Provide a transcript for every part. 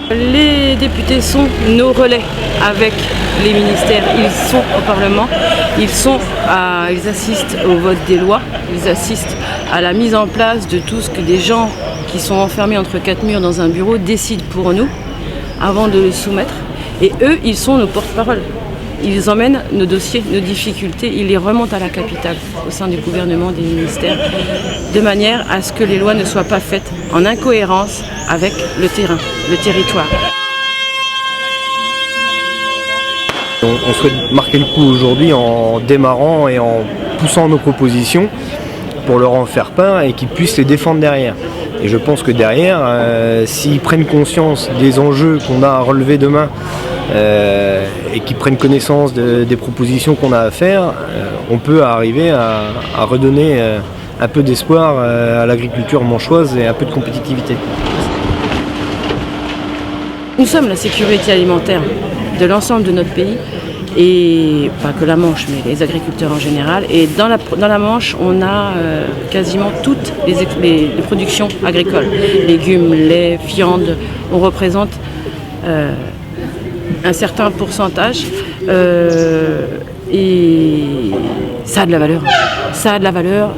Les députés sont nos relais avec les ministères. Ils sont au Parlement, ils assistent au vote des lois, ils assistent à la mise en place de tout ce que des gens qui sont enfermés entre quatre murs dans un bureau décident pour nous avant de le soumettre. Et eux, ils sont nos porte-parole. Ils emmènent nos dossiers, nos difficultés, ils les remontent à la capitale, au sein du gouvernement, des ministères, de manière à ce que les lois ne soient pas faites en incohérence avec le terrain, le territoire. On souhaite marquer le coup aujourd'hui en démarrant et en poussant nos propositions pour leur en faire part et qu'ils puissent les défendre derrière. Et je pense que derrière, s'ils prennent conscience des enjeux qu'on a à relever demain et qu'ils prennent connaissance des propositions qu'on a à faire, on peut arriver à redonner un peu d'espoir à l'agriculture manchoise et un peu de compétitivité. Nous sommes la sécurité alimentaire de l'ensemble de notre pays, et pas que la Manche, mais les agriculteurs en général. Et dans la Manche, on a quasiment toutes les productions agricoles. Légumes, lait, viande, on représente un certain pourcentage et ça a de la valeur. Ça a de la valeur,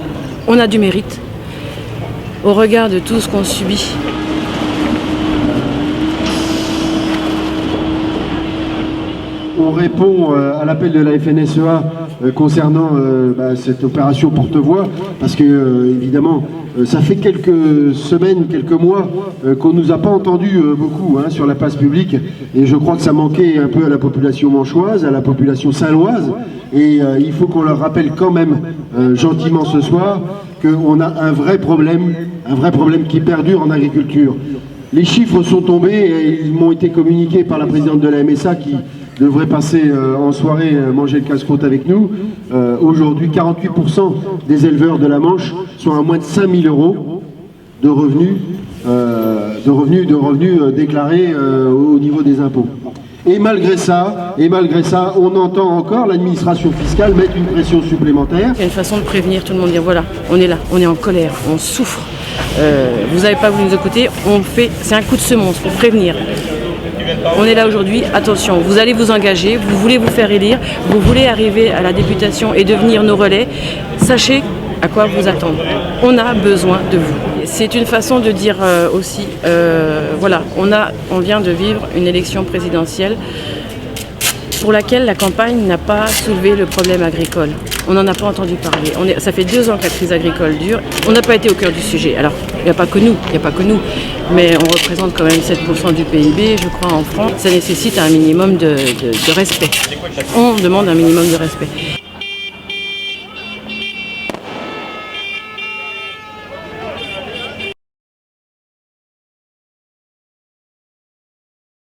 on a du mérite au regard de tout ce qu'on subit. On répond à l'appel de la FNSEA concernant cette opération porte-voix, parce que évidemment ça fait quelques semaines, quelques mois qu'on ne nous a pas entendu beaucoup sur la place publique, et je crois que ça manquait un peu à la population manchoise, à la population saint-loise, et il faut qu'on leur rappelle quand même gentiment ce soir qu'on a un vrai problème qui perdure en agriculture. Les chiffres sont tombés et ils m'ont été communiqués par la présidente de la MSA qui devrait passer en soirée manger le casse-croûte avec nous. Aujourd'hui, 48% des éleveurs de la Manche sont à moins de 5 000 € de revenus déclarés au niveau des impôts. Et malgré ça, on entend encore l'administration fiscale mettre une pression supplémentaire. Il y a une façon de prévenir tout le monde, dire voilà, on est là, on est en colère, on souffre. Vous n'avez pas voulu nous écouter, c'est un coup de semonce pour prévenir. On est là aujourd'hui, attention, vous allez vous engager, vous voulez vous faire élire, vous voulez arriver à la députation et devenir nos relais, sachez à quoi vous attendre. On a besoin de vous. C'est une façon de dire aussi, voilà, on vient de vivre une élection présidentielle pour laquelle la campagne n'a pas soulevé le problème agricole. On n'en a pas entendu parler. Ça fait 2 ans que la crise agricole dure. On n'a pas été au cœur du sujet. Alors, il n'y a pas que nous, mais on représente quand même 7% du PIB, je crois, en France. Ça nécessite un minimum de respect. On demande un minimum de respect.